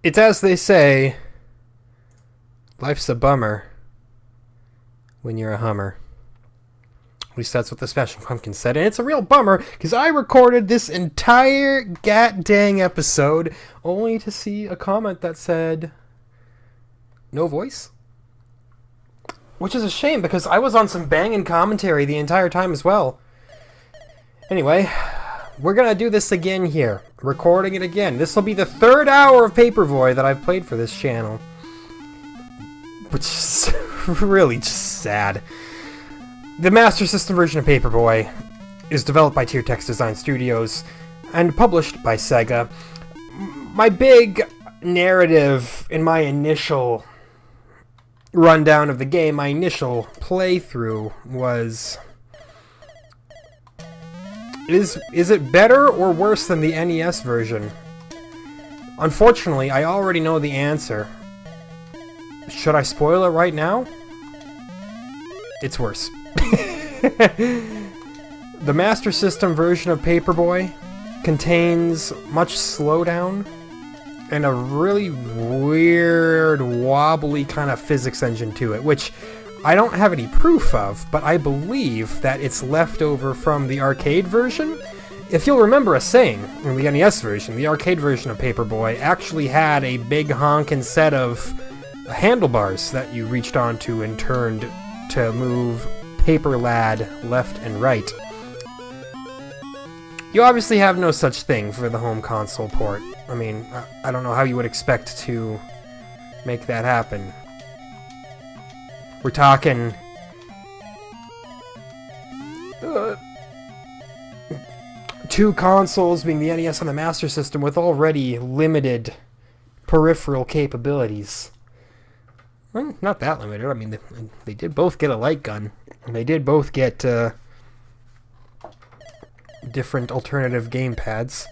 It's as they say, life's a bummer when you're a Hummer. At least that's what the Smashing Pumpkins said. And it's a real bummer, because I recorded this entire dang episode only to see a comment that said, no voice? Which is a shame, because I was on some banging commentary the entire time as well. Anyway, we're going to do this again here. Recording it again. This will be the 3rd hour of Paperboy that I've played for this channel. Which is really just sad. The Master System version of Paperboy is developed by Tier Text Design Studios and published by Sega. My big narrative in my initial rundown of the game, my initial playthrough was... Is it better or worse than the NES version? Unfortunately, I already know the answer. Should I spoil it right now? It's worse. The Master System version of Paperboy contains much slowdown and a really weird, wobbly kind of physics engine to it, which I don't have any proof of, but I believe that it's left over from the arcade version. If you'll remember us saying, in the NES version, the arcade version of Paperboy actually had a big honkin' set of handlebars that you reached onto and turned to move Paper Lad left and right. You obviously have no such thing for the home console port. I mean, I don't know how you would expect to make that happen. We're talking... two consoles being the NES and the Master System with already limited peripheral capabilities. Well, not that limited. I mean, they did both get a light gun. And they did both get different alternative gamepads.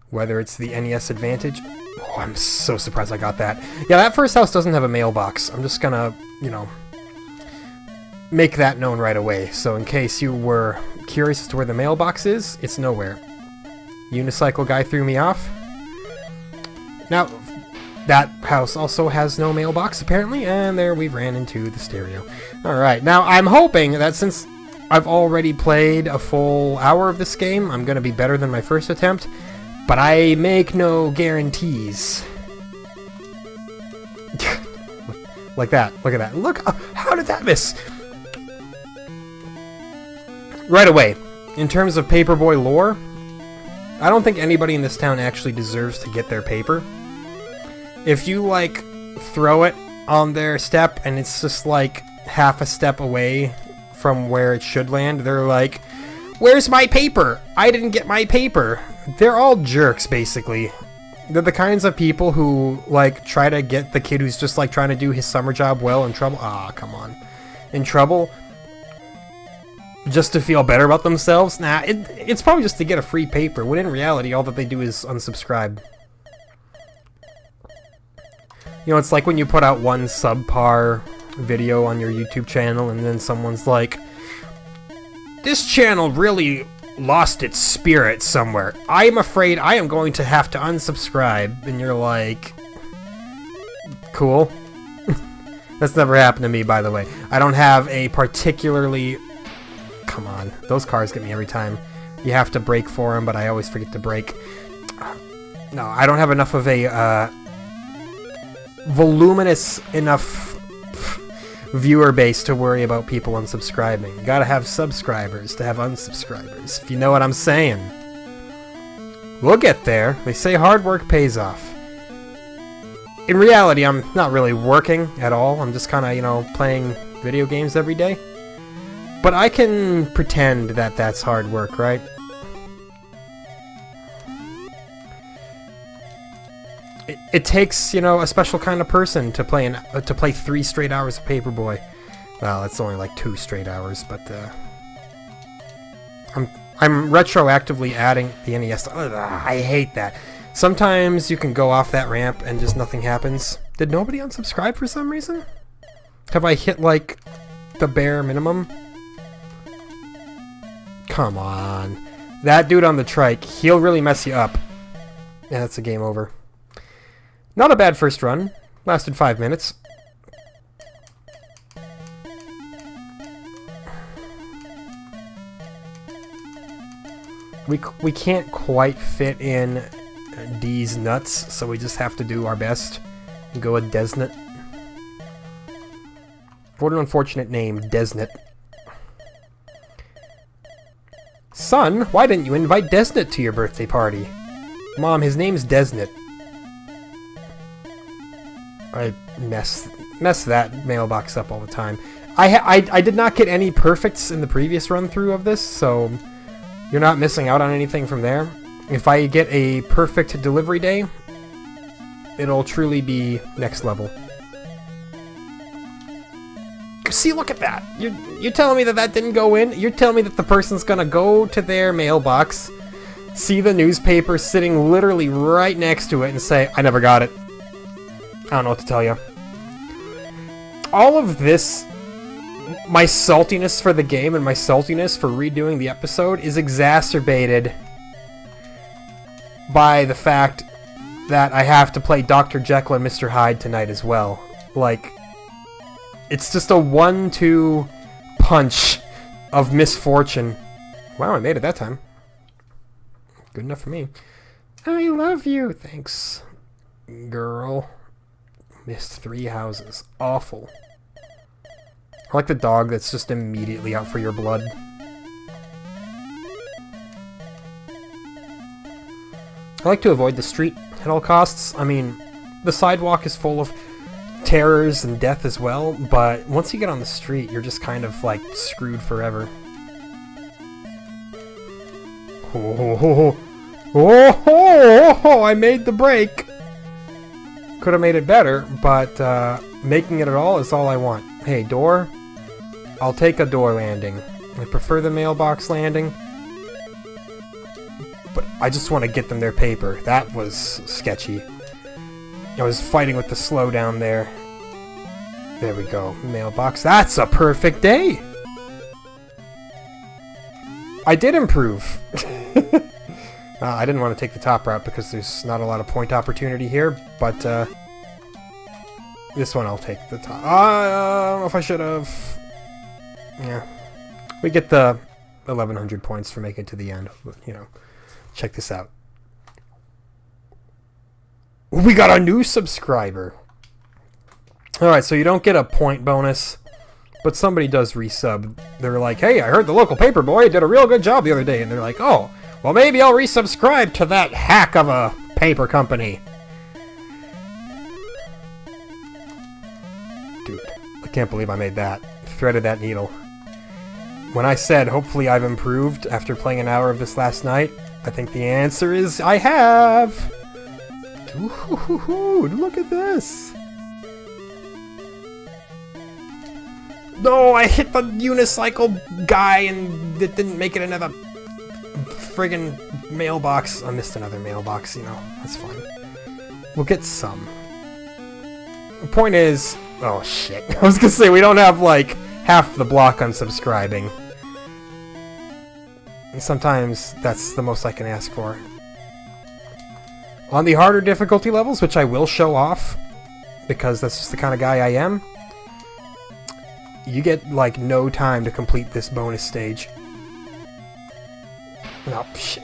Whether it's the NES Advantage... Oh, I'm so surprised I got that. Yeah, that first house doesn't have a mailbox. I'm just gonna, you know, make that known right away. So in case you were curious as to where the mailbox is, it's nowhere. Unicycle guy threw me off. Now, that house also has no mailbox, apparently, and there we ran into the stereo. Alright, now I'm hoping that since I've already played a full hour of this game, I'm going to be better than my first attempt, but I make no guarantees. Like that, look at that. Look, how did that miss? Right away, in terms of Paperboy lore, I don't think anybody in this town actually deserves to get their paper. If you, like, throw it on their step and it's just, like, half a step away from where it should land, they're like, "Where's my paper? I didn't get my paper." They're all jerks, basically. They're the kinds of people who, like, try to get the kid who's just, like, trying to do his summer job well in trouble. Ah, come on. In trouble? Just to feel better about themselves? Nah, it's probably just to get a free paper, when in reality, all that they do is unsubscribe. You know, it's like when you put out one subpar video on your YouTube channel and then someone's like, "This channel really lost its spirit somewhere. I'm afraid I am going to have to unsubscribe." And you're like, cool. That's never happened to me, by the way. I don't have a particularly... Come on. Those cars get me every time. You have to brake for them, but I always forget to brake. No, I don't have enough of a voluminous enough viewer base to worry about people unsubscribing. You gotta have subscribers to have unsubscribers, if you know what I'm saying. We'll get there. They say hard work pays off. In reality, I'm not really working at all. I'm just kinda, you know, playing video games every day. But I can pretend that that's hard work, right? It takes, you know, a special kind of person to play 3 straight hours of Paperboy. Well, it's only like 2 straight hours, but I'm retroactively adding the NES. I hate that. Sometimes you can go off that ramp and just nothing happens. Did nobody unsubscribe for some reason? Have I hit like the bare minimum? Come on. That dude on the trike, he'll really mess you up. Yeah, that's a game over. Not a bad first run. Lasted 5 minutes. We can't quite fit in D's nuts, so we just have to do our best and go with Desnet. What an unfortunate name, Desnet. Son, why didn't you invite Desnet to your birthday party? Mom, his name's Desnet. I mess that mailbox up all the time. I did not get any perfects in the previous run-through of this, so you're not missing out on anything from there. If I get a perfect delivery day, it'll truly be next level. See, look at that! You're telling me that didn't go in? You're telling me that the person's gonna go to their mailbox, see the newspaper sitting literally right next to it, and say, I never got it. I don't know what to tell you. All of this, my saltiness for the game and my saltiness for redoing the episode is exacerbated by the fact that I have to play Dr. Jekyll and Mr. Hyde tonight as well. Like, it's just a 1-2 punch of misfortune. Wow, I made it that time. Good enough for me. I love you. Thanks, girl. Missed 3 houses. Awful. I like the dog that's just immediately out for your blood. I like to avoid the street at all costs. I mean, the sidewalk is full of terrors and death as well, but once you get on the street, you're just kind of, like, screwed forever. Oh, I made the break! Could have made it better, but making it at all is all I want. Hey, door? I'll take a door landing. I prefer the mailbox landing, but I just want to get them their paper. That was sketchy. I was fighting with the slowdown there. There we go. Mailbox. That's a perfect day! I did improve. I didn't want to take the top route because there's not a lot of point opportunity here, but this one I'll take the top. I don't know if I should have. Yeah. We get the 1100 points for making it to the end. You know, check this out. We got a new subscriber. Alright, so you don't get a point bonus, but somebody does resub. They're like, hey, I heard the local Paperboy did a real good job the other day. And they're like, oh, well, maybe I'll resubscribe to that hack of a paper company. Dude, I can't believe I made that. Threaded that needle. When I said, hopefully I've improved after playing an hour of this last night, I think the answer is I have. Ooh, look at this. No, I hit the unicycle guy and it didn't make it into the friggin' mailbox. I missed another mailbox, you know. That's fine. We'll get some. The point is... Oh, shit. I was gonna say, we don't have, like, half the block unsubscribing. And sometimes that's the most I can ask for. On the harder difficulty levels, which I will show off, because that's just the kind of guy I am, you get, like, no time to complete this bonus stage. Oh, shit.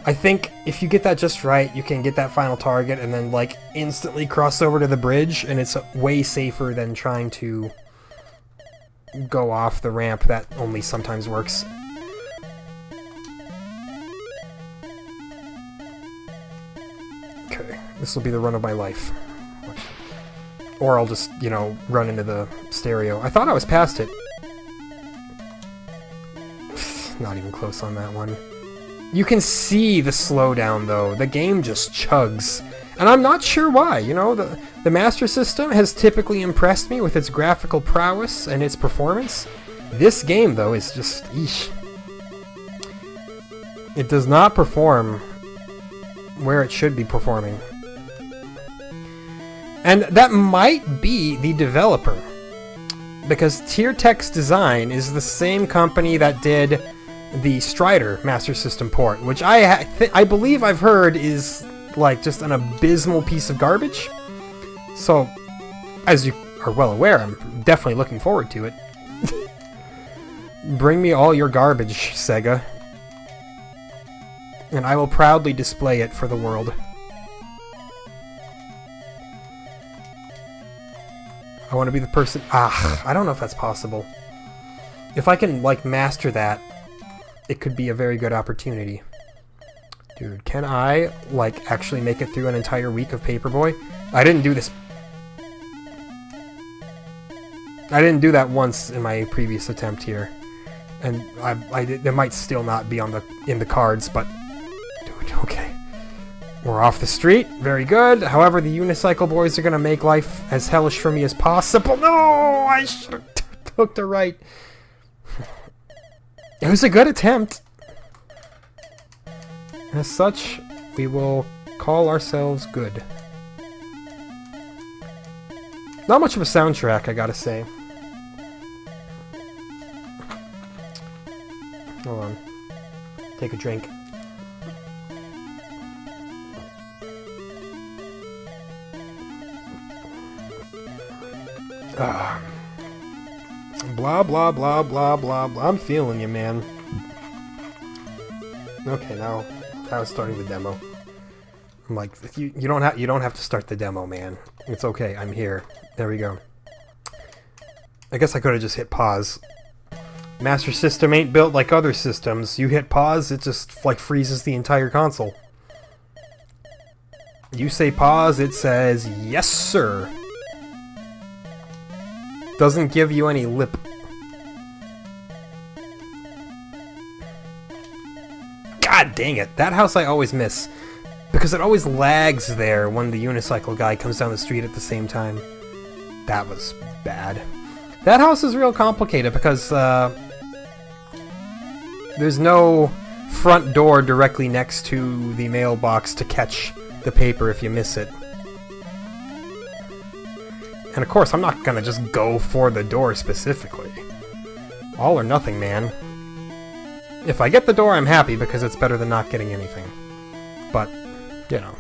I think if you get that just right, you can get that final target and then, like, instantly cross over to the bridge, and it's way safer than trying to go off the ramp that only sometimes works. Okay, this will be the run of my life. Or I'll just, you know, run into the stereo. I thought I was past it. Not even close on that one. You can see the slowdown, though. The game just chugs. And I'm not sure why, you know? The Master System has typically impressed me with its graphical prowess and its performance. This game, though, is just... eesh. It does not perform where it should be performing. And that might be the developer. Because Tiertex Design is the same company that did the Strider Master System port, which I believe I've heard is like just an abysmal piece of garbage. So, as you are well aware, I'm definitely looking forward to it. Bring me all your garbage, Sega. And I will proudly display it for the world. I want to be the person... I don't know if that's possible. If I can, like, master that, it could be a very good opportunity. Dude, can I, like, actually make it through an entire week of Paperboy? I didn't do this... I didn't do that once in my previous attempt here. And it might still not be in the cards, but... Dude, okay. We're off the street. Very good. However, the unicycle boys are going to make life as hellish for me as possible. No! I should have took the right... It was a good attempt. As such, we will call ourselves good. Not much of a soundtrack, I gotta say. Hold on. Take a drink. Blah, blah, blah, blah, blah, blah. I'm feeling you, man. Okay, now starting the demo. I'm like, you don't have to start the demo, man. It's okay. I'm here. There we go. I guess I could have just hit pause. Master System ain't built like other systems. You hit pause, it just like freezes the entire console. You say pause, it says yes, sir. Doesn't give you any lip. God dang it. That house I always miss. Because it always lags there when the unicycle guy comes down the street at the same time. That was bad. That house is real complicated because there's no front door directly next to the mailbox to catch the paper if you miss it. And of course, I'm not gonna just go for the door specifically. All or nothing, man. If I get the door, I'm happy because it's better than not getting anything. But, you know.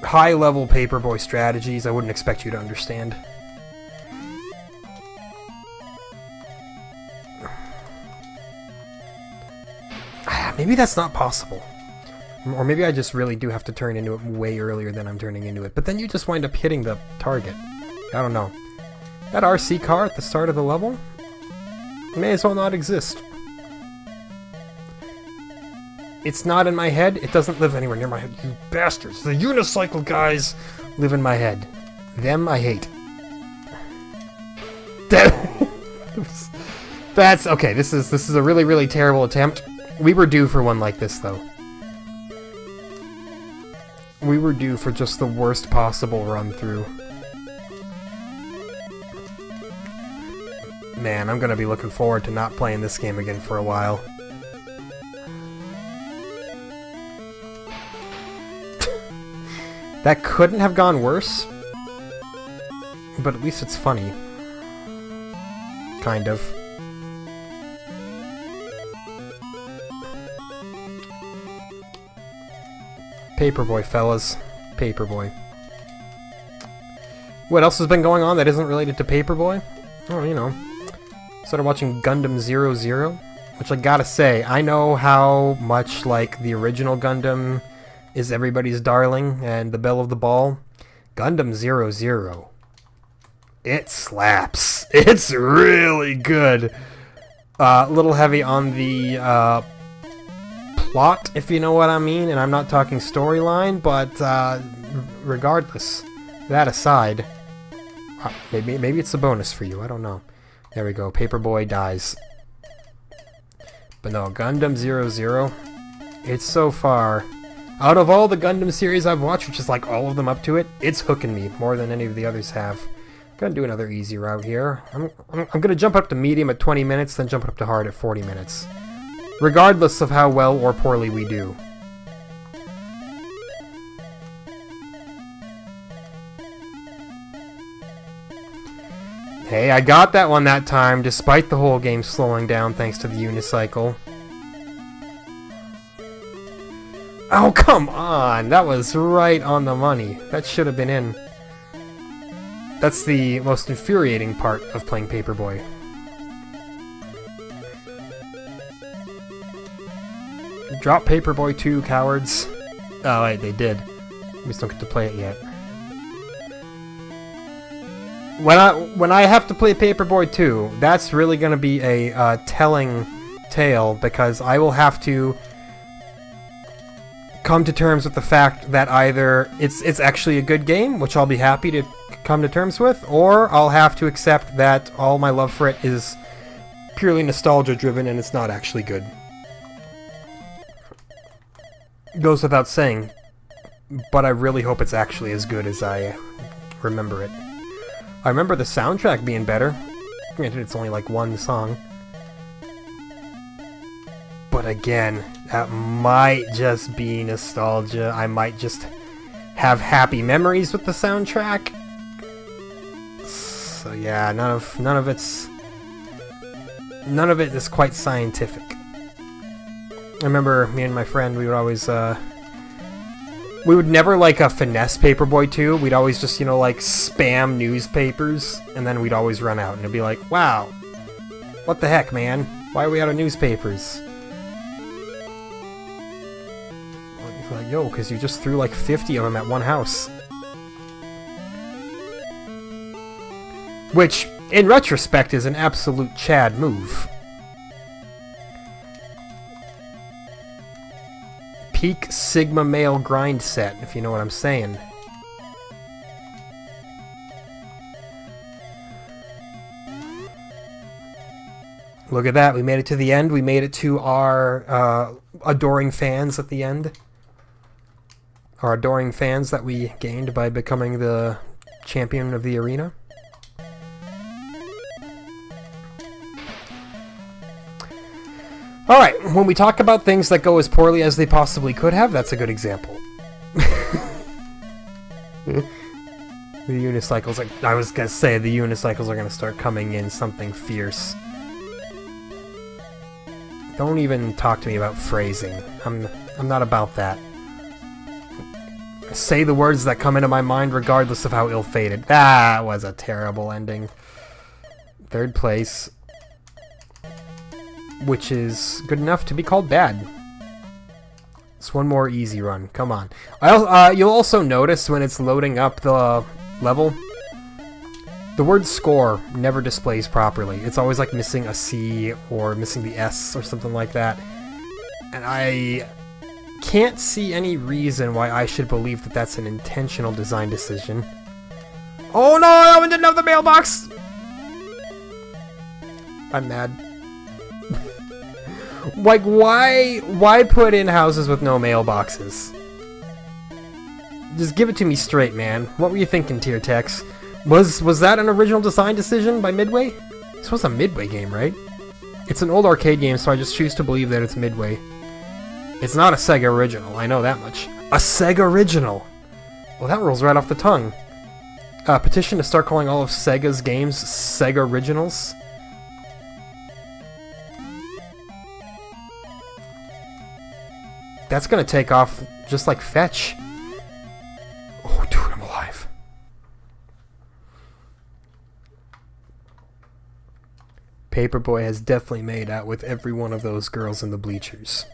High-level Paperboy strategies I wouldn't expect you to understand. Maybe that's not possible. Or maybe I just really do have to turn into it way earlier than I'm turning into it. But then you just wind up hitting the target. I don't know. That RC car at the start of the level may as well not exist. It's not in my head. It doesn't live anywhere near my head. You bastards. The unicycle guys live in my head. Them I hate. That's... Okay, this is a really, really terrible attempt. We were due for one like this, though. We were due for just the worst possible run-through. Man, I'm gonna be looking forward to not playing this game again for a while. That couldn't have gone worse. But at least it's funny. Kind of. Paperboy, fellas. Paperboy. What else has been going on that isn't related to Paperboy? Oh, you know. Started watching Gundam 00, which I gotta say, I know how much, like, the original Gundam is everybody's darling and the belle of the ball. Gundam 00. It slaps. It's really good. A little heavy on the, plot, if you know what I mean, and I'm not talking storyline, but regardless, that aside, maybe it's a bonus for you, I don't know. There we go, Paperboy dies. But no, Gundam 00, it's so far, out of all the Gundam series I've watched, which is like all of them up to it, it's hooking me more than any of the others have. Gonna do another easy route here. I'm gonna jump up to medium at 20 minutes, then jump up to hard at 40 minutes. Regardless of how well or poorly we do. Hey, I got that one that time, despite the whole game slowing down thanks to the unicycle. Oh, come on! That was right on the money. That should have been in. That's the most infuriating part of playing Paperboy. Drop Paperboy 2, cowards. Oh, wait, they did. We just don't get to play it yet. When I have to play Paperboy 2, that's really going to be a telling tale, because I will have to come to terms with the fact that either it's actually a good game, which I'll be happy to come to terms with, or I'll have to accept that all my love for it is purely nostalgia driven and it's not actually good. Goes without saying, but I really hope it's actually as good as I remember it. I remember the soundtrack being better. Granted, it's only like one song. But again, that might just be nostalgia. I might just have happy memories with the soundtrack. So yeah, none of it is quite scientific. I remember me and my friend, we would always we would never like a finesse Paperboy 2. We'd always just, you know, like spam newspapers, and then we'd always run out and it'd be like, wow, what the heck, man? Why are we out of newspapers? Like, yo, because you just threw like 50 of them at one house. Which, in retrospect, is an absolute Chad move. Peak Sigma male grind set, if you know what I'm saying. Look at that, we made it to the end. We made it to our adoring fans at the end. Our adoring fans that we gained by becoming the champion of the arena. Alright, when we talk about things that go as poorly as they possibly could have, that's a good example. The unicycles, I was gonna say, the unicycles are gonna start coming in something fierce. Don't even talk to me about phrasing. I'm not about that. I say the words that come into my mind regardless of how ill-fated. That was a terrible ending. Third place. Which is good enough to be called bad. It's one more easy run. Come on. You'll also notice when it's loading up the level, the word score never displays properly. It's always like missing a C or missing the S or something like that. And I can't see any reason why I should believe that that's an intentional design decision. Oh no, I didn't have the mailbox! I'm mad. Like, why put in houses with no mailboxes? Just give it to me straight, man. What were you thinking, Tier Tex? Was that an original design decision by Midway? This was a Midway game, right? It's an old arcade game, so I just choose to believe that it's Midway. It's not a Sega original, I know that much. A Sega original! Well, that rolls right off the tongue. Petition to start calling all of Sega's games Sega originals. That's gonna take off just like Fetch. Oh, dude, I'm alive. Paperboy has definitely made out with every one of those girls in the bleachers.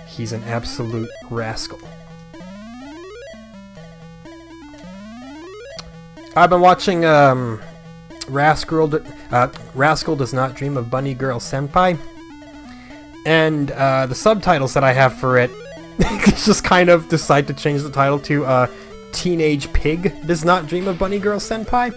He's an absolute rascal. I've been watching Rascal Does Not Dream of Bunny Girl Senpai. And the subtitles that I have for it just kind of decide to change the title to Teenage Pig Does Not Dream of Bunny Girl Senpai.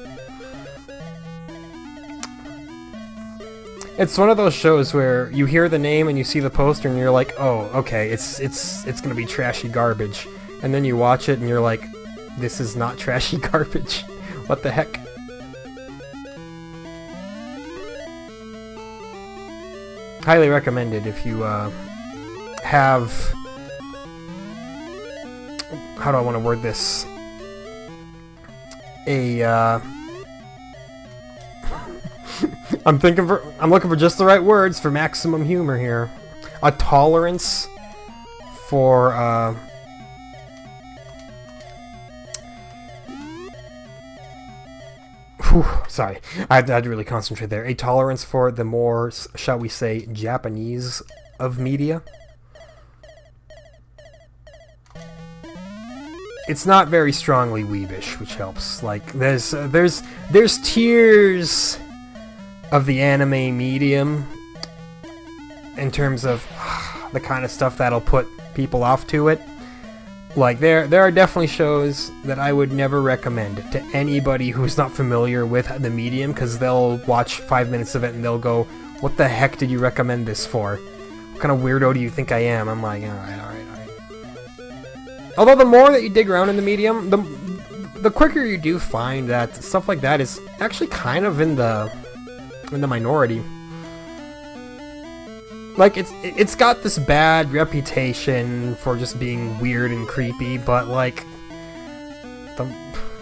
It's one of those shows where you hear the name and you see the poster and you're like, oh, okay, it's gonna be trashy garbage. And then you watch it and you're like, this is not trashy garbage. What the heck? Highly recommended if you have... How do I want to word this? I'm looking for just the right words for maximum humor here. A tolerance for sorry, I had to really concentrate there. A tolerance for the more, shall we say, Japanese of media. It's not very strongly weebish, which helps. Like, there's tiers of the anime medium in terms of the kind of stuff that'll put people off to it. Like, there are definitely shows that I would never recommend to anybody who's not familiar with the medium, because they'll watch 5 minutes of it and they'll go, what the heck did you recommend this for? What kind of weirdo do you think I am? I'm like, alright. Although the more that you dig around in the medium, the quicker you do find that stuff like that is actually kind of in the minority. Like, it's got this bad reputation for just being weird and creepy, but, like,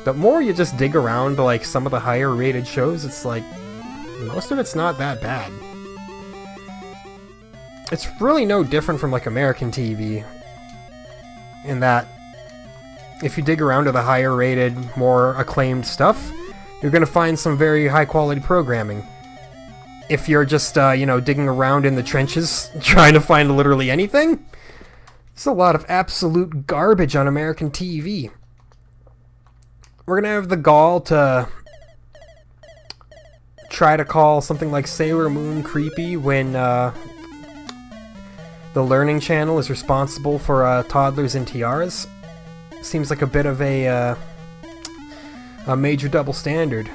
the more you just dig around to, like, some of the higher rated shows, it's like, most of it's not that bad. It's really no different from, like, American TV, in that if you dig around to the higher rated, more acclaimed stuff, you're gonna find some very high quality programming. If you're just, digging around in the trenches, trying to find literally anything, there's a lot of absolute garbage on American TV. We're gonna have the gall to try to call something like Sailor Moon creepy when, the Learning Channel is responsible for, Toddlers and Tiaras. Seems like a bit of a major double standard.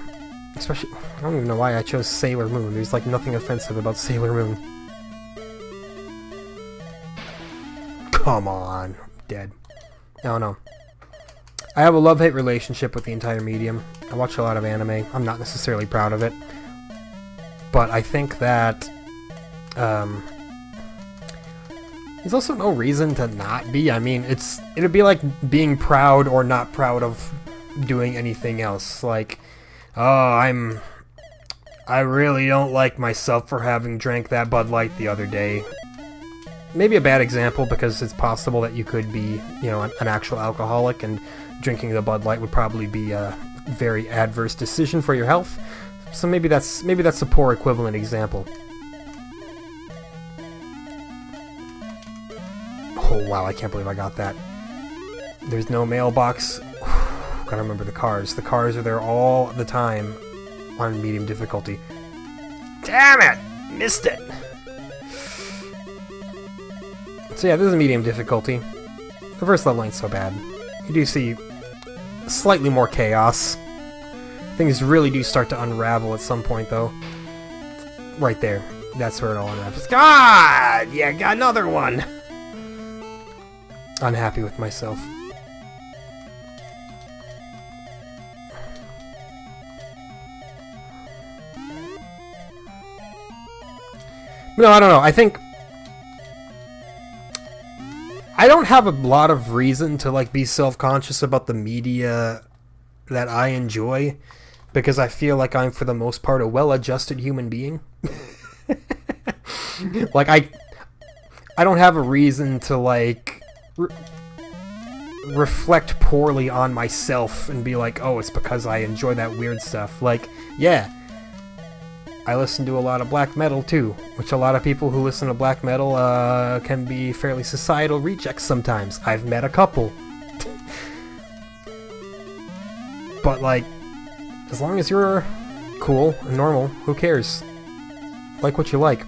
Especially, I don't even know why I chose Sailor Moon. There's, like, nothing offensive about Sailor Moon. Come on. Dead. No. I have a love-hate relationship with the entire medium. I watch a lot of anime. I'm not necessarily proud of it. But I think that, there's also no reason to not be. I mean, it'd be like being proud or not proud of doing anything else. Like, oh, I really don't like myself for having drank that Bud Light the other day. Maybe a bad example, because it's possible that you could be, an actual alcoholic, and drinking the Bud Light would probably be a very adverse decision for your health. So maybe that's a poor equivalent example. Oh wow, I can't believe I got that. There's no mailbox. Gotta remember the cars. The cars are there all the time on medium difficulty. Damn it! Missed it! So yeah, this is medium difficulty. The first level ain't so bad. You do see slightly more chaos. Things really do start to unravel at some point, though. Right there. That's where it all unravels. God! Yeah, got another one! Unhappy with myself. No, I don't know. I think I don't have a lot of reason to, like, be self-conscious about the media that I enjoy, because I feel like I'm, for the most part, a well-adjusted human being. Like, I don't have a reason to, like, reflect poorly on myself and be like, oh, it's because I enjoy that weird stuff. Like, yeah, I listen to a lot of black metal too, which a lot of people who listen to black metal can be fairly societal rejects sometimes. I've met a couple. But, like, as long as you're cool and normal, who cares? Like what you like.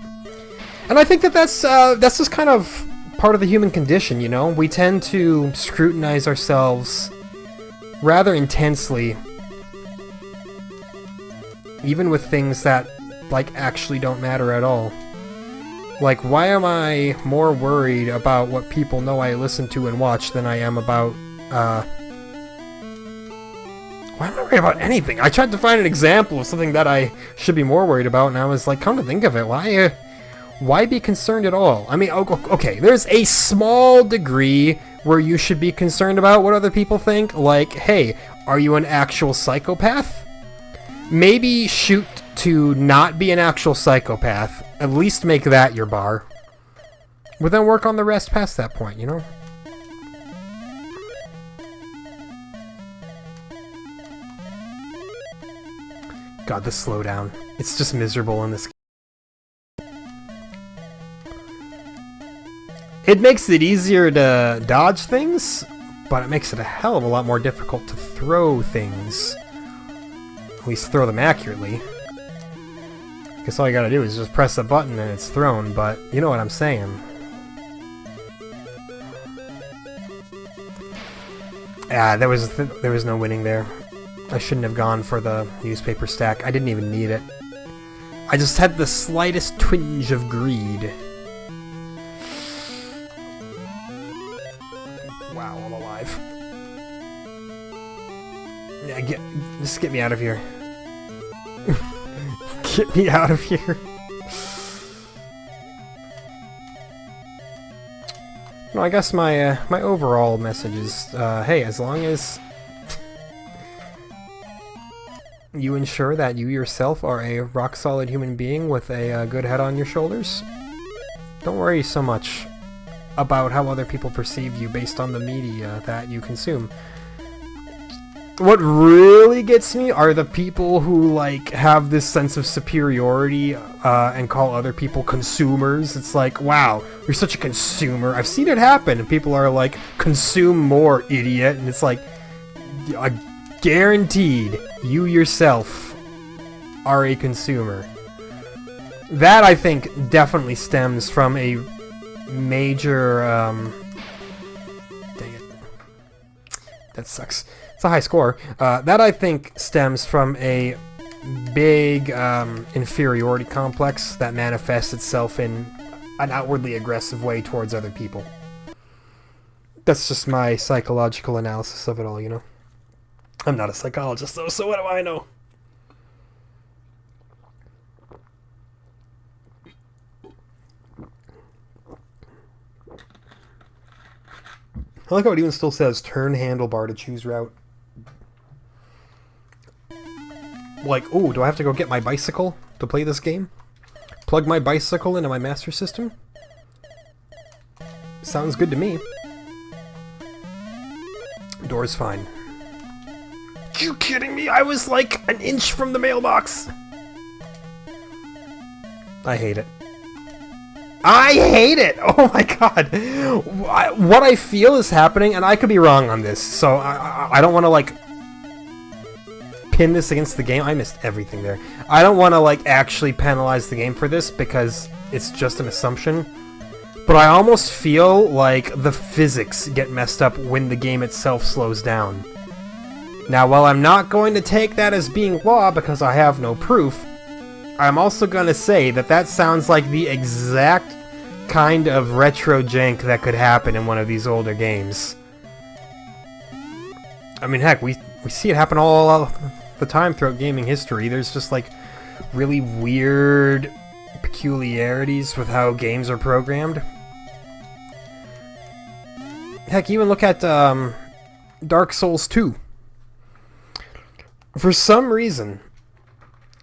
And I think that's just kind of part of the human condition, you know? We tend to scrutinize ourselves rather intensely, even with things that, like, actually don't matter at all. Like, why am I more worried about what people know I listen to and watch than I am about, why am I worried about anything? I tried to find an example of something that I should be more worried about, and I was like, come to think of it, why be concerned at all? I mean, okay, there's a small degree where you should be concerned about what other people think. Like, hey, are you an actual psychopath? Maybe shoot to not be an actual psychopath. At least make that your bar. But then work on the rest past that point, you know? God, the slowdown. It's just miserable in this game. It makes it easier to dodge things, but it makes it a hell of a lot more difficult to throw things. At least throw them accurately. I guess all you gotta do is just press a button and it's thrown, but you know what I'm saying. Ah, there was no winning there. I shouldn't have gone for the newspaper stack. I didn't even need it. I just had the slightest twinge of greed. Wow, I'm alive. Yeah, just get me out of here. Get me out of here. No, I guess my my overall message is, hey, as long as you ensure that you yourself are a rock-solid human being with a good head on your shoulders, don't worry so much about how other people perceive you based on the media that you consume. What really gets me are the people who, like, have this sense of superiority and call other people consumers. It's like, wow, you're such a consumer. I've seen it happen, and people are like, consume more, idiot. And it's like, guaranteed, you yourself are a consumer. That, I think, definitely stems from a major, dang it. That sucks. It's a high score. That, I think, stems from a big inferiority complex that manifests itself in an outwardly aggressive way towards other people. That's just my psychological analysis of it all, you know? I'm not a psychologist, though, so what do I know? I like how it even still says turn handlebar to choose route. Like, oh, do I have to go get my bicycle to play this game? Plug my bicycle into my Master System? Sounds good to me. Door's fine. You kidding me? I was like an inch from the mailbox. I hate it. I hate it! Oh my god! What I feel is happening, and I could be wrong on this, so I don't want to, like, pin this against the game. I missed everything there. I don't want to, like, actually penalize the game for this, because it's just an assumption. But I almost feel like the physics get messed up when the game itself slows down. Now, while I'm not going to take that as being law, because I have no proof, I'm also going to say that that sounds like the exact kind of retro jank that could happen in one of these older games. I mean, heck, we see it happen all the time throughout gaming history. There's just, like, really weird peculiarities with how games are programmed. Heck, even look at Dark Souls 2. For some reason,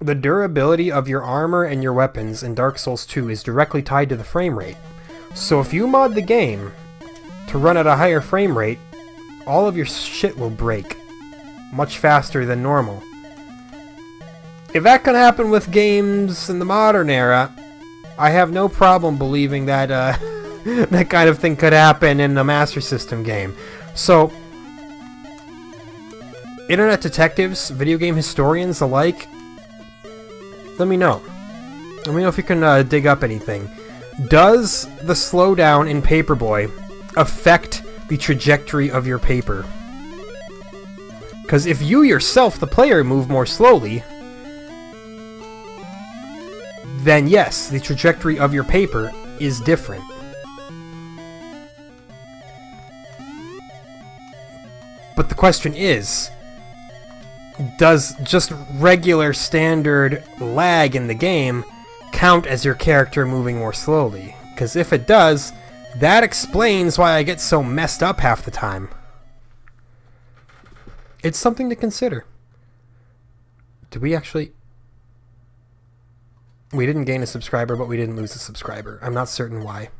the durability of your armor and your weapons in Dark Souls 2 is directly tied to the frame rate. So if you mod the game to run at a higher frame rate, all of your shit will break much faster than normal. If that can happen with games in the modern era, I have no problem believing that that kind of thing could happen in a Master System game. So, internet detectives, video game historians alike, let me know. Let me know if you can dig up anything. Does the slowdown in Paperboy affect the trajectory of your paper? Because if you yourself, the player, move more slowly, then yes, the trajectory of your paper is different. But the question is, does just regular standard lag in the game count as your character moving more slowly? Because if it does, that explains why I get so messed up half the time. It's something to consider. Did we actually... We didn't gain a subscriber, but we didn't lose a subscriber. I'm not certain why.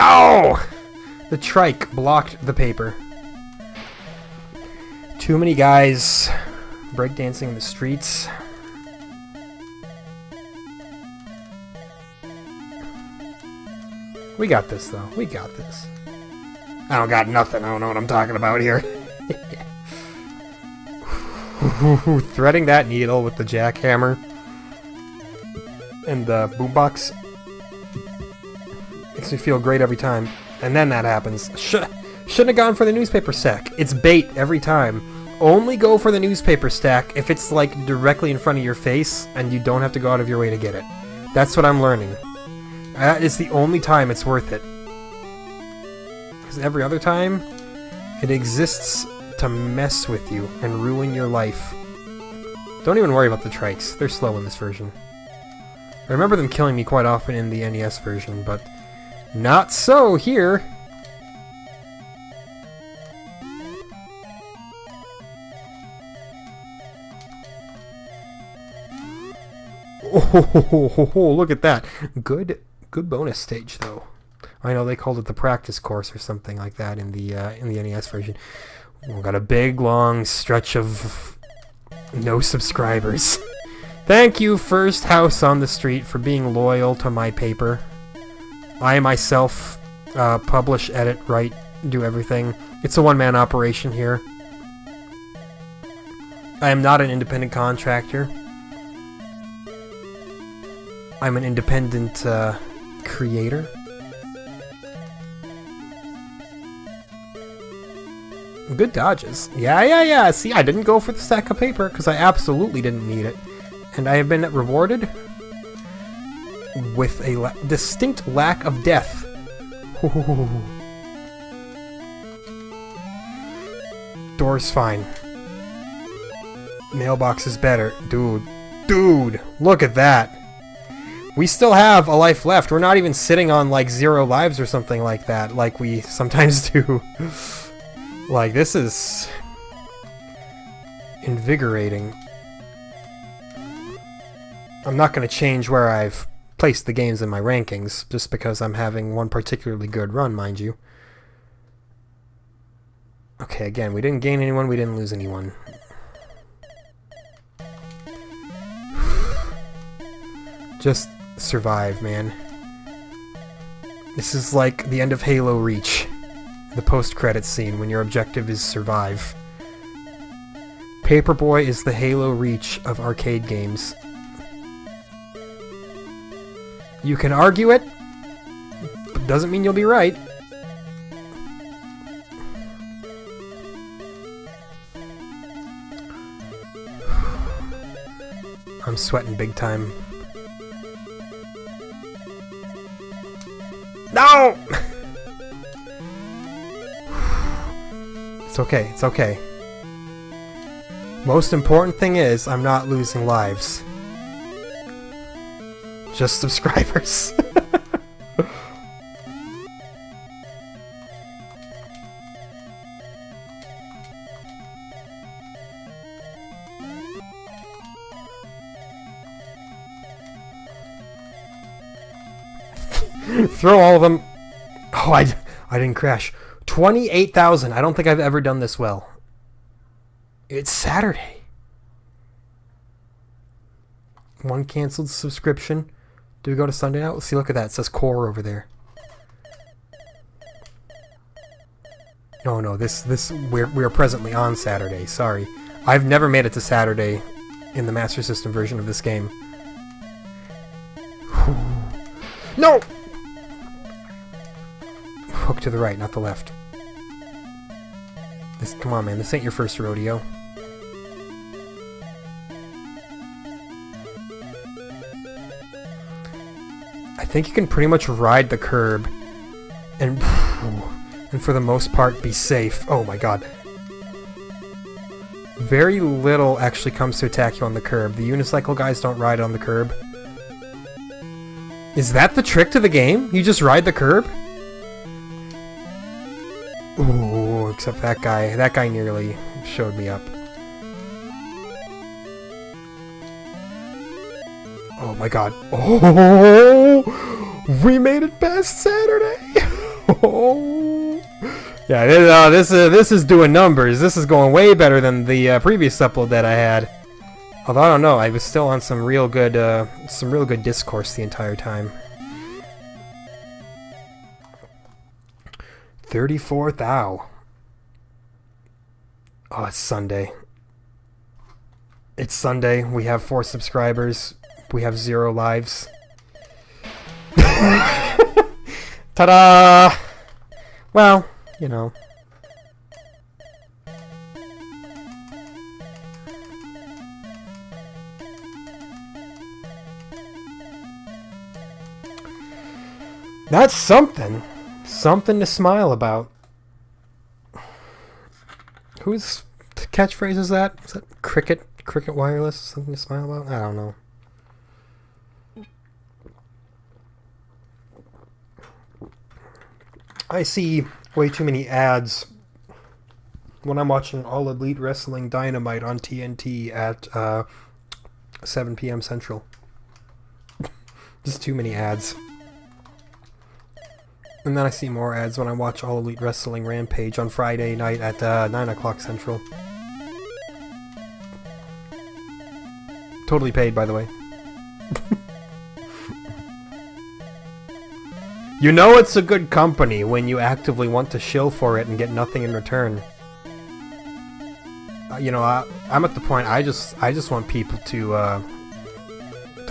No! The trike blocked the paper. Too many guys breakdancing in the streets. We got this, though. We got this. I don't got nothing. I don't know what I'm talking about here. Threading that needle with the jackhammer and the boombox makes me feel great every time. And then that happens. Shouldn't have gone for the newspaper stack. It's bait every time. Only go for the newspaper stack if it's like directly in front of your face and you don't have to go out of your way to get it. That's what I'm learning. That is the only time it's worth it. Because every other time, it exists to mess with you and ruin your life. Don't even worry about the trikes. They're slow in this version. I remember them killing me quite often in the NES version, but not so here. Oh, look at that. Good bonus stage, though. I know they called it the practice course or something like that in the NES version. We've got a big, long stretch of no subscribers. Thank you, First House on the Street, for being loyal to my paper. I myself publish, edit, write, do everything. It's a one-man operation here. I am not an independent contractor. I'm an independent creator. Good dodges. Yeah. See, I didn't go for the stack of paper because I absolutely didn't need it. And I have been rewarded with a distinct lack of death. Door's fine. Mailbox is better. Dude, look at that. We still have a life left. We're not even sitting on like 0 lives or something like that, like we sometimes do. Like, this is invigorating. I'm not going to change where I've placed the games in my rankings, just because I'm having one particularly good run, mind you. Okay, again, we didn't gain anyone, we didn't lose anyone. Just survive, man. This is like the end of Halo Reach. The post-credits scene when your objective is survive. Paperboy is the Halo Reach of arcade games. You can argue it, but doesn't mean you'll be right. I'm sweating big time. No! It's okay, it's okay. Most important thing is, I'm not losing lives. Just subscribers. Throw all of them. Oh, I didn't crash. 28,000. I don't think I've ever done this well. It's Saturday. One canceled subscription. Do we go to Sunday now? Let's see, look at that. It says core over there. No, we are presently on Saturday. Sorry. I've never made it to Saturday in the Master System version of this game. No! Hook to the right, not the left. Come on, man. This ain't your first rodeo. I think you can pretty much ride the curb and for the most part be safe. Oh my god. Very little actually comes to attack you on the curb. The unicycle guys don't ride on the curb. Is that the trick to the game? You just ride the curb? Ooh, except that guy. That guy nearly showed me up. Oh my god. Oh! We made it past Saturday! Yeah, this is doing numbers. This is going way better than the previous upload that I had. Although I don't know, I was still on some real good discourse the entire time. 34 thou. Oh, it's Sunday. It's Sunday. We have 4 subscribers. We have 0 lives. Ta-da! Well, you know. That's something. Something to smile about. Whose catchphrase is that? Is that Cricket? Cricket Wireless? Something to smile about? I don't know. I see way too many ads when I'm watching All Elite Wrestling Dynamite on TNT at 7 p.m. Central. Just too many ads. And then I see more ads when I watch All Elite Wrestling Rampage on Friday night at 9 o'clock Central. Totally paid, by the way. You know it's a good company when you actively want to shill for it and get nothing in return. You know, I'm at the point I just want people to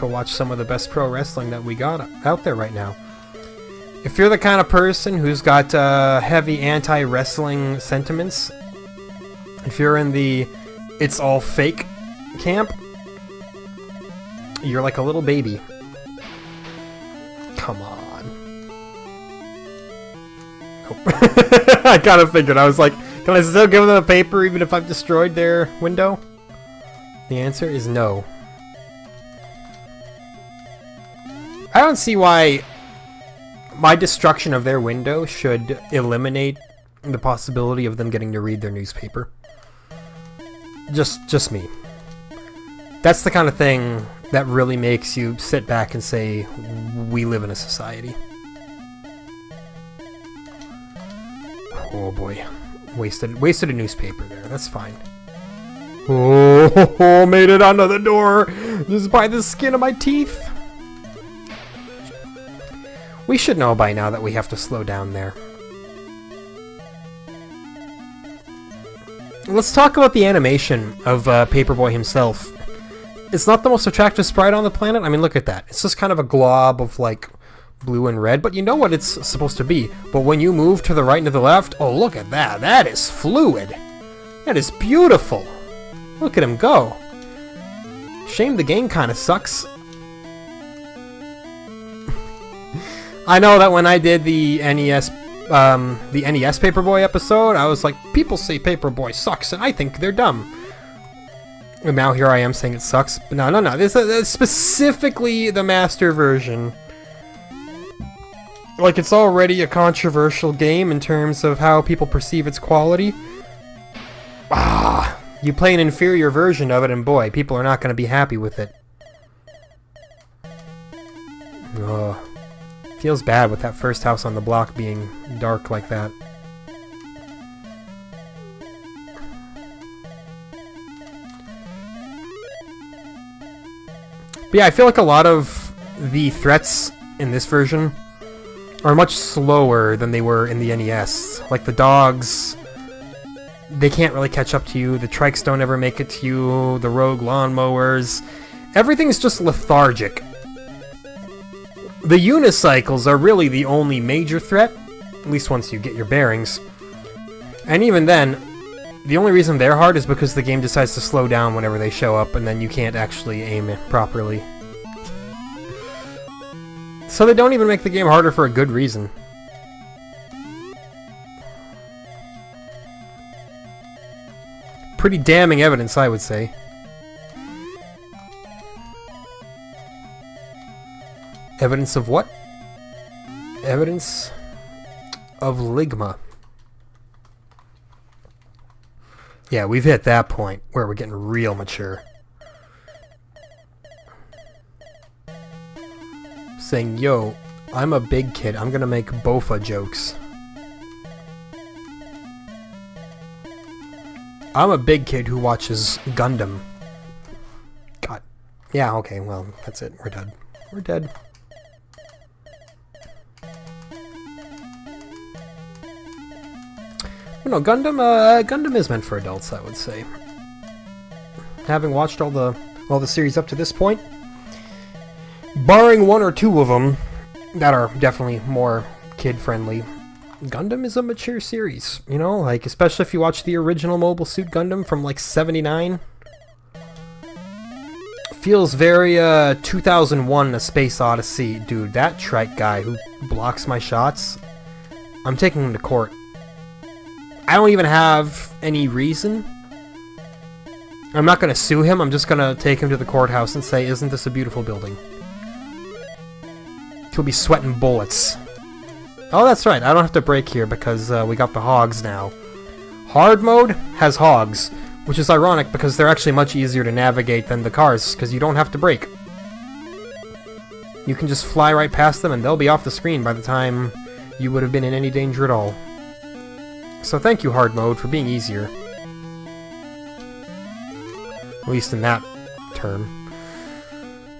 watch some of the best pro wrestling that we got out there right now. If you're the kind of person who's got heavy anti-wrestling sentiments, if you're in the it's all fake camp, you're like a little baby. Come on. Nope. I kind of figured. I was like, can I still give them a paper even if I've destroyed their window? The answer is no. I don't see why my destruction of their window should eliminate the possibility of them getting to read their newspaper. Just me. That's the kind of thing that really makes you sit back and say, we live in a society. Oh boy. Wasted a newspaper there. That's fine. Oh, made it onto the door just by the skin of my teeth. We should know by now that we have to slow down there. Let's talk about the animation of Paperboy himself. It's not the most attractive sprite on the planet. I mean, look at that. It's just kind of a glob of, like, blue and red. But you know what it's supposed to be. But when you move to the right and to the left, oh, look at that. That is fluid. That is beautiful. Look at him go. Shame the game kind of sucks. I know that when I did the NES Paperboy episode, I was like, people say Paperboy sucks, and I think they're dumb. And now here I am saying it sucks. But no. This is specifically the master version. Like, it's already a controversial game in terms of how people perceive its quality. You play an inferior version of it, and boy, people are not going to be happy with it. Ugh. Feels bad with that first house on the block being dark like that. But yeah, I feel like a lot of the threats in this version are much slower than they were in the NES. Like the dogs, they can't really catch up to you. The trikes don't ever make it to you. The rogue lawnmowers. Everything's just lethargic. The unicycles are really the only major threat, at least once you get your bearings. And even then, the only reason they're hard is because the game decides to slow down whenever they show up, and then you can't actually aim it properly. So they don't even make the game harder for a good reason. Pretty damning evidence, I would say. Evidence of what? Evidence of ligma. Yeah, we've hit that point where we're getting real mature. Saying, yo, I'm a big kid, I'm gonna make bofa jokes. I'm a big kid who watches Gundam. God. Yeah, okay, well, that's it. We're dead. We're dead. No, Gundam is meant for adults, I would say. Having watched all the series up to this point, barring one or two of them that are definitely more kid-friendly, Gundam is a mature series, you know, like, especially if you watch the original Mobile Suit Gundam from, like, 79. Feels very, 2001 A Space Odyssey. Dude, that trike guy who blocks my shots, I'm taking him to court. I don't even have any reason. I'm not going to sue him, I'm just going to take him to the courthouse and say, isn't this a beautiful building? He'll be sweating bullets. Oh, that's right, I don't have to brake here because we got the hogs now. Hard mode has hogs, which is ironic because they're actually much easier to navigate than the cars, because you don't have to brake. You can just fly right past them and they'll be off the screen by the time you would have been in any danger at all. So thank you, hard mode, for being easier. At least in that term.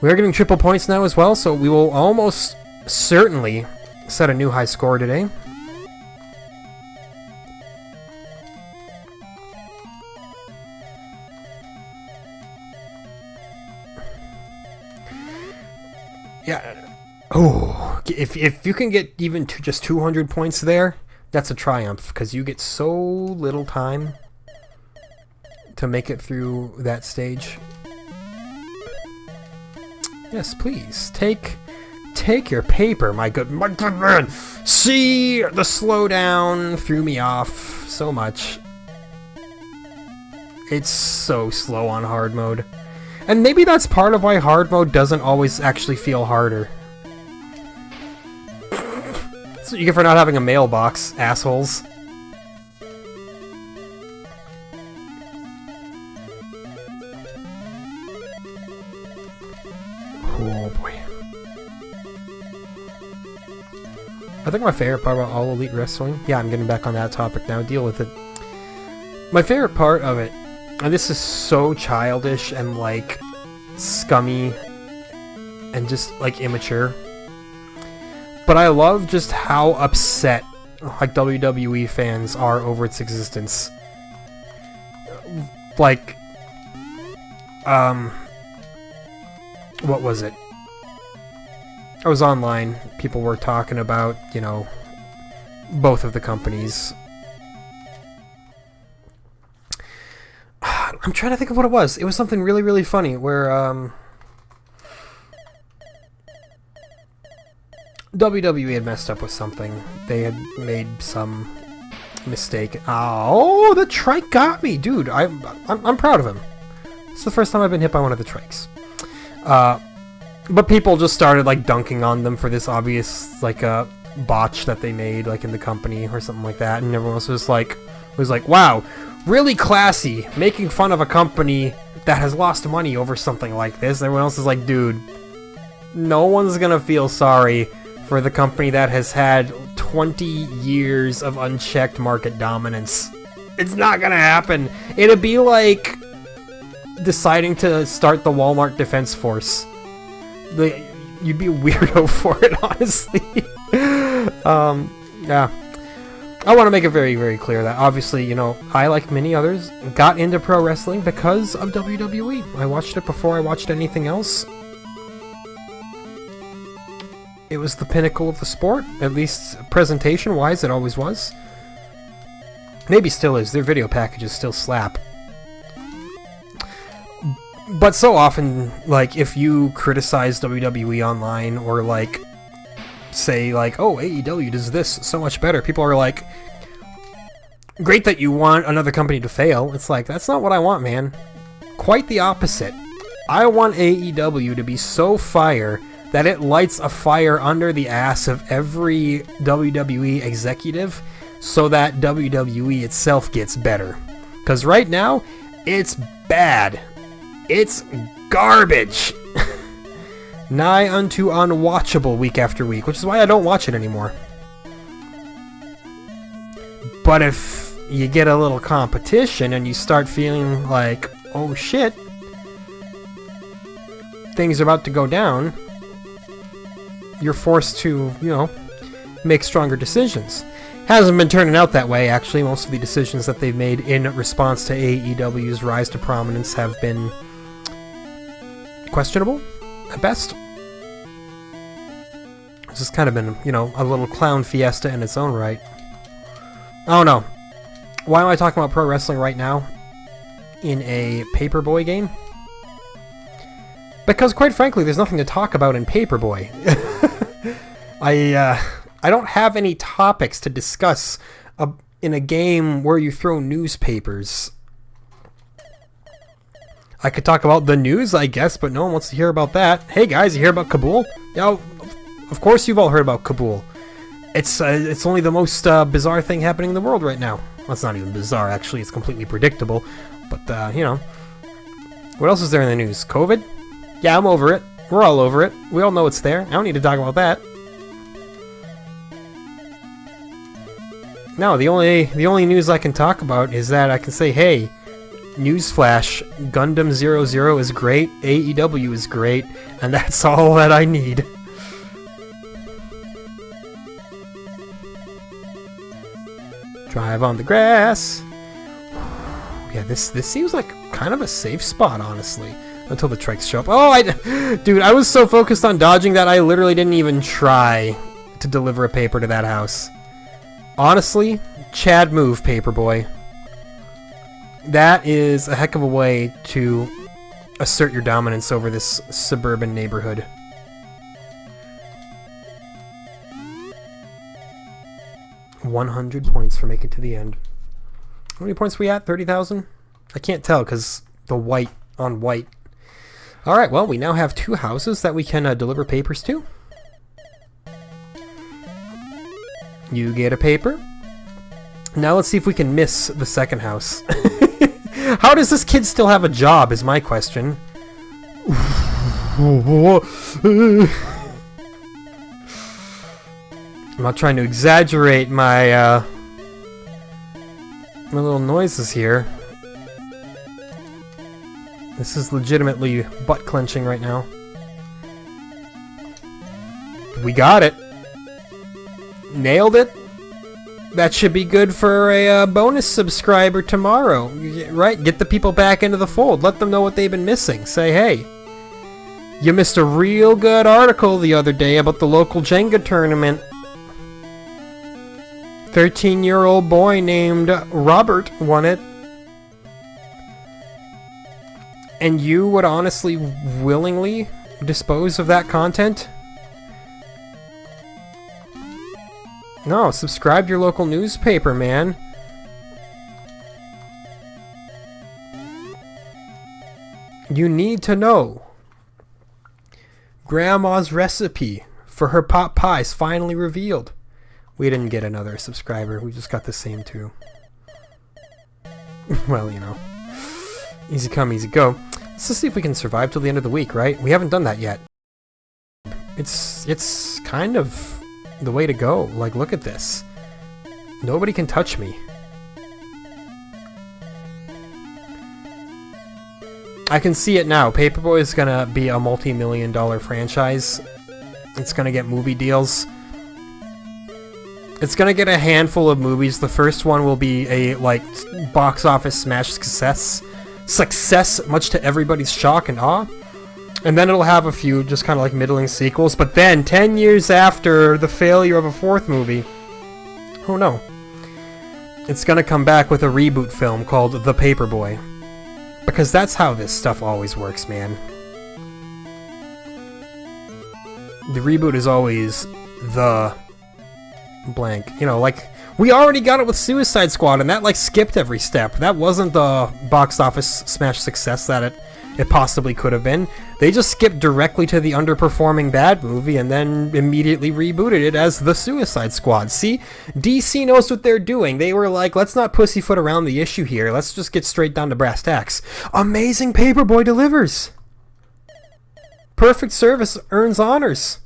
We are getting triple points now as well, so we will almost certainly set a new high score today. Yeah. Oh, if you can get even to just 200 points there, that's a triumph, because you get so little time to make it through that stage. Yes, please. Take your paper, my good man. See, the slowdown threw me off so much. It's so slow on hard mode. And maybe that's part of why hard mode doesn't always actually feel harder. So you get for not having a mailbox, assholes. Oh boy. I think my favorite part about All Elite Wrestling... Yeah, I'm getting back on that topic now, deal with it. My favorite part of it, and this is so childish and like scummy and just like immature, but I love just how upset like WWE fans are over its existence. Like, what was it? I was online, people were talking about, you know, both of the companies. I'm trying to think of what it was. It was something really, really funny where, WWE had messed up with something. They had made some mistake. Oh, the trike got me! Dude, I'm proud of him. It's the first time I've been hit by one of the trikes. But people just started, like, dunking on them for this obvious, like, botch that they made, like, in the company or something like that. And everyone else was like, wow, really classy, making fun of a company that has lost money over something like this. Everyone else is like, dude, no one's gonna feel sorry for the company that has had 20 years of unchecked market dominance. It's not gonna happen. It'd be like deciding to start the Walmart Defense Force. You'd be a weirdo for it, honestly. Yeah. I want to make it very, very clear that, obviously, you know, I, like many others, got into pro wrestling because of WWE. I watched it before I watched anything else. It was the pinnacle of the sport, at least presentation-wise, it always was. Maybe still is. Their video packages still slap. But so often, like, if you criticize WWE online or, like, say, like, oh, AEW does this so much better, people are like, great that you want another company to fail. It's like, that's not what I want, man. Quite the opposite. I want AEW to be so fire that it lights a fire under the ass of every WWE executive so that WWE itself gets better. Because right now, it's bad. It's garbage. Nigh unto unwatchable week after week, which is why I don't watch it anymore. But if you get a little competition and you start feeling like, oh shit, things are about to go down, you're forced to, you know, make stronger decisions. Hasn't been turning out that way, actually. Most of the decisions that they've made in response to AEW's rise to prominence have been questionable, at best. It's just kind of been, you know, a little clown fiesta in its own right. I don't know. Why am I talking about pro wrestling right now in a Paperboy game? Because, quite frankly, there's nothing to talk about in Paperboy. I don't have any topics to discuss in a game where you throw newspapers. I could talk about the news, I guess, but no one wants to hear about that. Hey guys, you hear about Kabul? Yeah, of course you've all heard about Kabul. It's only the most bizarre thing happening in the world right now. Well, it's not even bizarre, actually. It's completely predictable. But, you know. What else is there in the news? COVID? Yeah, I'm over it. We're all over it. We all know it's there. I don't need to talk about that. No, the only news I can talk about is that I can say, hey, newsflash, Gundam 00 is great, AEW is great, and that's all that I need. Drive on the grass. Yeah, this seems like kind of a safe spot, honestly, until the trikes show up. Oh, dude, I was so focused on dodging that I literally didn't even try to deliver a paper to that house. Honestly, Chad move, Paperboy. That is a heck of a way to assert your dominance over this suburban neighborhood. $100 points for making it to the end. How many points are we at? 30,000? I can't tell because the white on white. Alright, well, we now have 2 houses that we can deliver papers to. You get a paper. Now let's see if we can miss the second house. How does this kid still have a job is my question. I'm not trying to exaggerate my my little noises here. This is legitimately butt clenching right now. We got it. Nailed it. That should be good for a bonus subscriber tomorrow, right? Get the people back into the fold. Let them know what they've been missing. Say, hey, you missed a real good article the other day about the local Jenga tournament. 13-year-old boy named Robert won it. And you would honestly, willingly dispose of that content? No, subscribe to your local newspaper, man. You need to know. Grandma's recipe for her pot pies finally revealed. We didn't get another subscriber. We just got the same 2. Well, you know. Easy come, easy go. Let's just see if we can survive till the end of the week, right? We haven't done that yet. It's kind of the way to go. Like, look at this. Nobody can touch me. I can see it now. Paperboy is gonna be a multi-million-dollar franchise. It's gonna get movie deals. It's gonna get a handful of movies. The first one will be a, like, box office smash success. Success, much to everybody's shock and awe. And then it'll have a few just kind of like middling sequels. But then, 10 years after the failure of a 4th movie, oh no, it's gonna come back with a reboot film called The Paperboy. Because that's how this stuff always works, man. The reboot is always the blank. You know, like, we already got it with Suicide Squad, and that, like, skipped every step. That wasn't the box office smash success that it possibly could have been. They just skipped directly to the underperforming bad movie and then immediately rebooted it as The Suicide Squad. See? DC knows what they're doing. They were like, let's not pussyfoot around the issue here. Let's just get straight down to brass tacks. Amazing Paperboy delivers! Perfect service earns honors.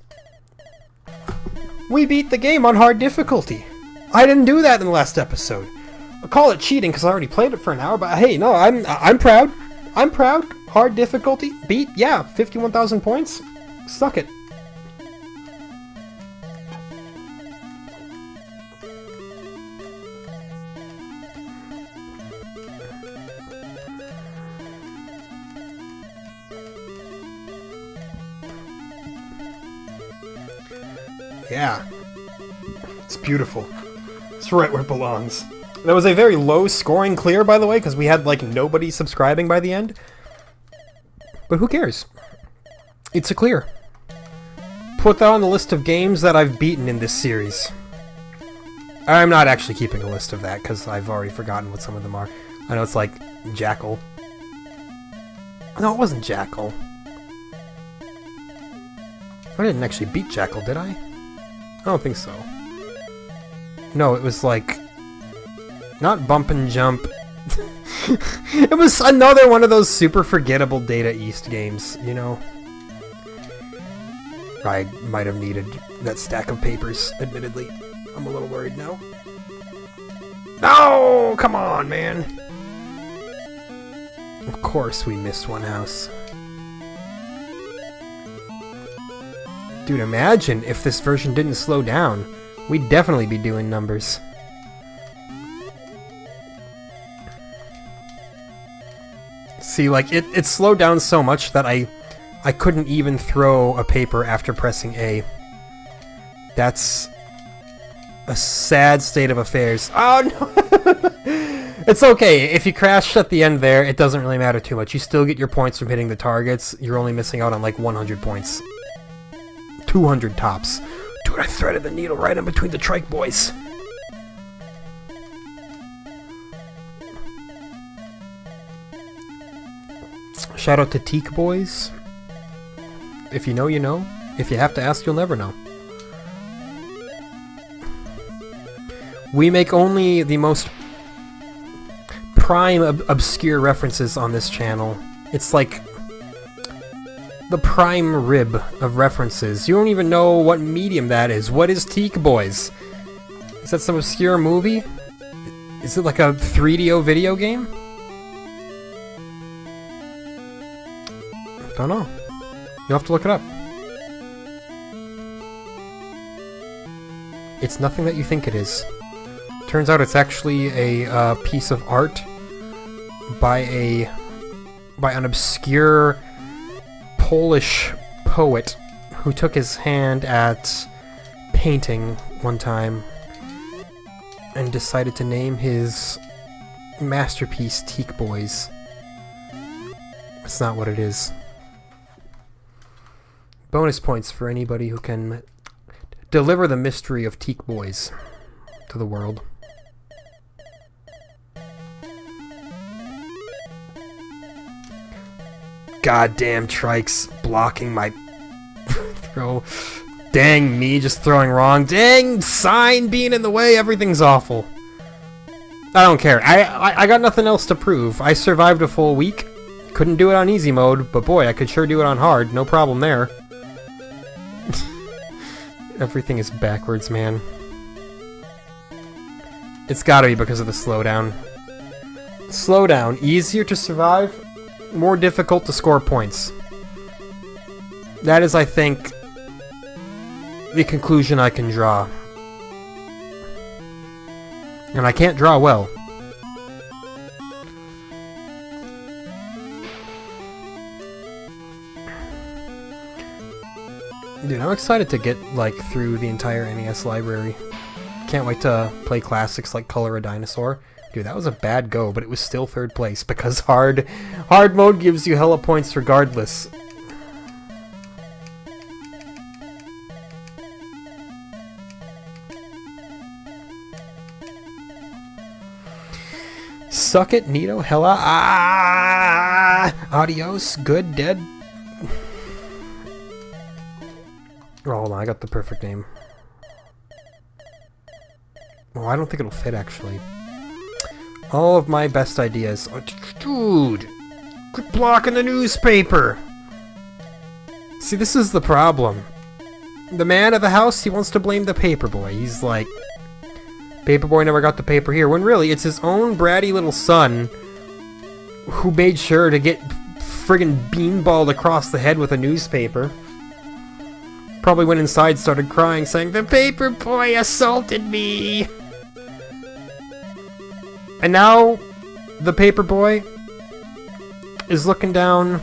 We beat the game on hard difficulty. I didn't do that in the last episode. I'll call it cheating because I already played it for an hour, but hey, no, I'm proud. I'm proud. Hard difficulty. Beat, yeah, 51,000 points. Suck it. Yeah. It's beautiful. It's right where it belongs. That was a very low scoring clear, by the way, because we had, like, nobody subscribing by the end. But who cares? It's a clear. Put that on the list of games that I've beaten in this series. I'm not actually keeping a list of that, because I've already forgotten what some of them are. I know it's like Jackal. No, it wasn't Jackal. I didn't actually beat Jackal, did I? I don't think so. No, it was like... Not Bump and Jump. It was another one of those super forgettable Data East games, you know? I might have needed that stack of papers, admittedly. I'm a little worried now. No! Come on, man! Of course we missed one house. Dude, imagine if this version didn't slow down. We'd definitely be doing numbers. See, like, it slowed down so much that I couldn't even throw a paper after pressing A. That's a sad state of affairs. Oh, no! It's okay. If you crashed at the end there, it doesn't really matter too much. You still get your points from hitting the targets. You're only missing out on, like, 100 points. 200 tops. Dude, I threaded the needle right in between the trike boys. Shout out to Teak Boys. If you know, you know. If you have to ask, you'll never know. We make only the most prime obscure references on this channel. It's like the prime rib of references. You don't even know what medium that is. What is Teak Boys? Is that some obscure movie? Is it like a 3DO video game? Don't know. You'll have to look it up. It's nothing that you think it is. Turns out it's actually a piece of art by an obscure Polish poet who took his hand at painting one time and decided to name his masterpiece Teak Boys. That's not what it is. Bonus points for anybody who can deliver the mystery of Teak Boys to the world. Goddamn trikes blocking my throw. Dang me just throwing wrong. Dang sign being in the way. Everything's awful. I don't care. I got nothing else to prove. I survived a full week. Couldn't do it on easy mode, but boy, I could sure do it on hard. No problem there. Everything is backwards, man. It's gotta be because of the slowdown. Slowdown. Easier to survive, more difficult to score points. That is, I think, the conclusion I can draw. And I can't draw well. Dude, I'm excited to get, like, through the entire NES library. Can't wait to play classics like Color a Dinosaur. Dude, that was a bad go, but it was still third place, because hard mode gives you hella points regardless. Suck it, Nito, hella, adios, good, dead. Oh, hold on, I got the perfect name. Oh, I don't think it'll fit, actually. All of my best ideas. Oh, dude! Quit blocking the newspaper! See, this is the problem. The man of the house, he wants to blame the paperboy. He's like... Paperboy never got the paper here, when really it's his own bratty little son who made sure to get friggin' beanballed across the head with a newspaper. Probably went inside, started crying, saying, "The Paperboy assaulted me!" And now, the Paperboy is looking down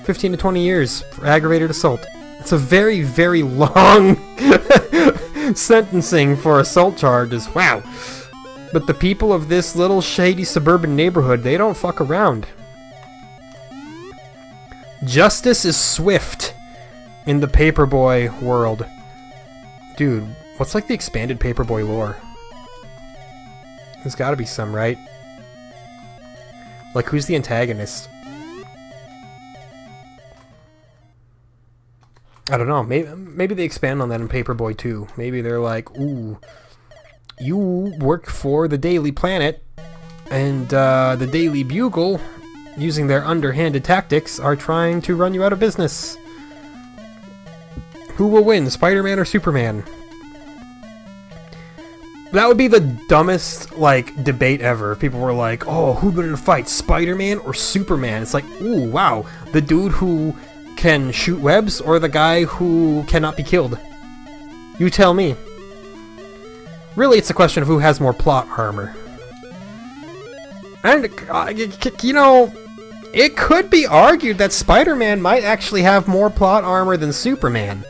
15 to 20 years for aggravated assault. It's a very, very long sentencing for assault charges. Wow. But the people of this little shady suburban neighborhood, they don't fuck around. Justice is swift in the Paperboy world. Dude, what's like the expanded Paperboy lore? There's gotta be some, right? Like, who's the antagonist? I don't know. Maybe they expand on that in Paperboy too. Maybe they're like, ooh, you work for the Daily Planet, and the Daily Bugle, using their underhanded tactics, are trying to run you out of business. Who will win, Spider-Man or Superman? That would be the dumbest, like, debate ever. If people were like, oh, who'd win in a fight, Spider-Man or Superman? It's like, ooh, wow, the dude who can shoot webs or the guy who cannot be killed? You tell me. Really, it's a question of who has more plot armor. And, you know, it could be argued that Spider-Man might actually have more plot armor than Superman.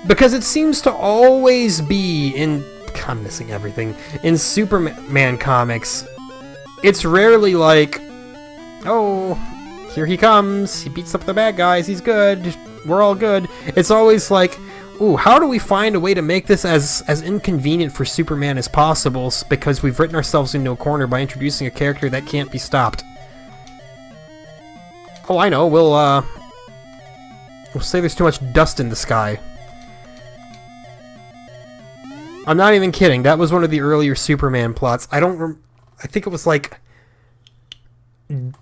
Because it seems to always be in... I'm missing everything. In Superman comics, it's rarely like, oh, here he comes, he beats up the bad guys, he's good, we're all good. It's always like, ooh, how do we find a way to make this as inconvenient for Superman as possible, because we've written ourselves into a corner by introducing a character that can't be stopped. Oh, I know, we'll say there's too much dust in the sky. I'm not even kidding. That was one of the earlier Superman plots. I think it was like...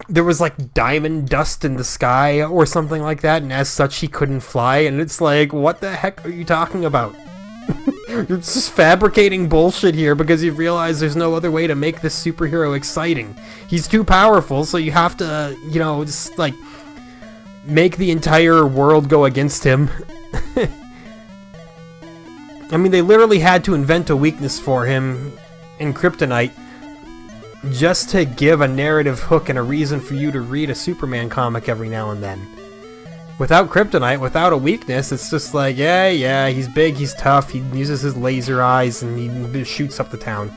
There was like diamond dust in the sky or something like that, and as such he couldn't fly, and it's like, what the heck are you talking about? You're just fabricating bullshit here because you realize there's no other way to make this superhero exciting. He's too powerful, so you have to, you know, just like make the entire world go against him. I mean, they literally had to invent a weakness for him in Kryptonite just to give a narrative hook and a reason for you to read a Superman comic every now and then. Without Kryptonite, without a weakness, it's just like, yeah, he's big, he's tough, he uses his laser eyes, and he shoots up the town.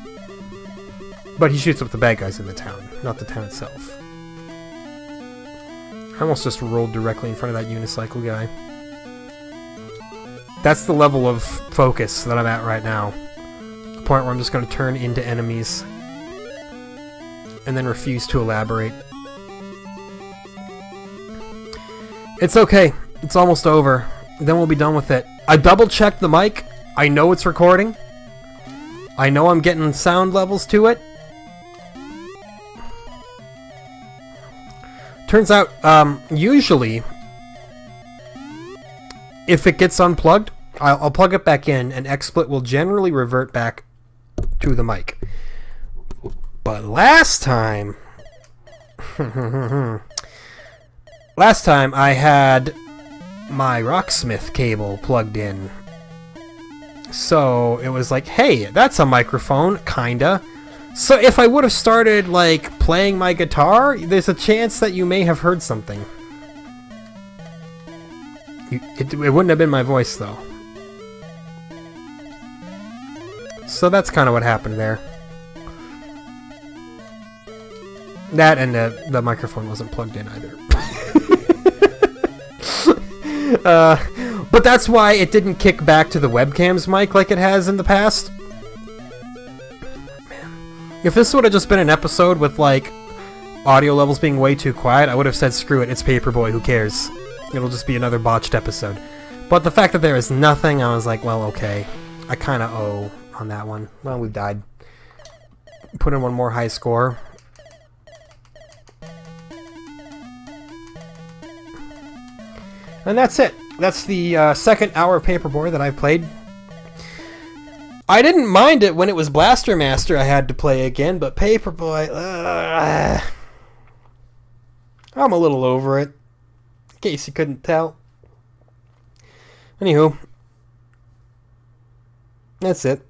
But he shoots up the bad guys in the town, not the town itself. I almost just rolled directly in front of that unicycle guy. That's the level of focus that I'm at right now. The point where I'm just going to turn into enemies and then refuse to elaborate. It's okay. It's almost over. Then we'll be done with it. I double-checked the mic. I know it's recording. I know I'm getting sound levels to it. Turns out, usually, if it gets unplugged, I'll plug it back in, and XSplit will generally revert back to the mic. But last time... last time I had my Rocksmith cable plugged in. So it was like, hey, that's a microphone, kinda. So if I would have started, like, playing my guitar, there's a chance that you may have heard something. It wouldn't have been my voice, though. So that's kind of what happened there. That and the microphone wasn't plugged in either. But that's why it didn't kick back to the webcam's mic like it has in the past. Man. If this would have just been an episode with, like, audio levels being way too quiet, I would have said, screw it, it's Paperboy, who cares? It'll just be another botched episode. But the fact that there is nothing, I was like, well, okay. I kind of owe on that one. Well, we've died. Put in one more high score. And that's it. That's the second hour of Paperboy that I've played. I didn't mind it when it was Blaster Master I had to play again, but Paperboy, I'm a little over it. In case you couldn't tell. Anywho, that's it.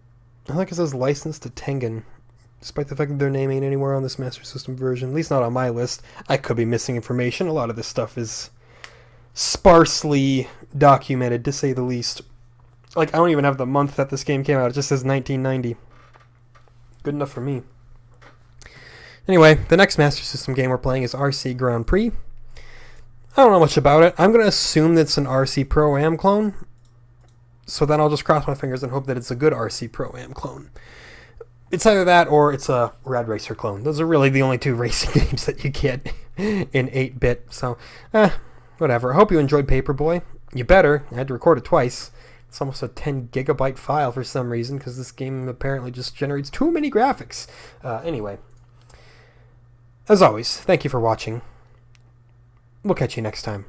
I like it says licensed to Tengen, despite the fact that their name ain't anywhere on this Master System version, at least not on my list. I could be missing information. A lot of this stuff is sparsely documented, to say the least. Like, I don't even have the month that this game came out. It just says 1990. Good enough for me. Anyway, the next Master System game we're playing is RC Grand Prix. I don't know much about it. I'm going to assume that it's an RC Pro-Am clone. So then I'll just cross my fingers and hope that it's a good RC Pro-Am clone. It's either that or it's a Rad Racer clone. Those are really the only two racing games that you get in 8-bit. So, whatever. I hope you enjoyed Paperboy. You better. I had to record it twice. It's almost a 10 gigabyte file for some reason, because this game apparently just generates too many graphics. Anyway, as always, thank you for watching. We'll catch you next time.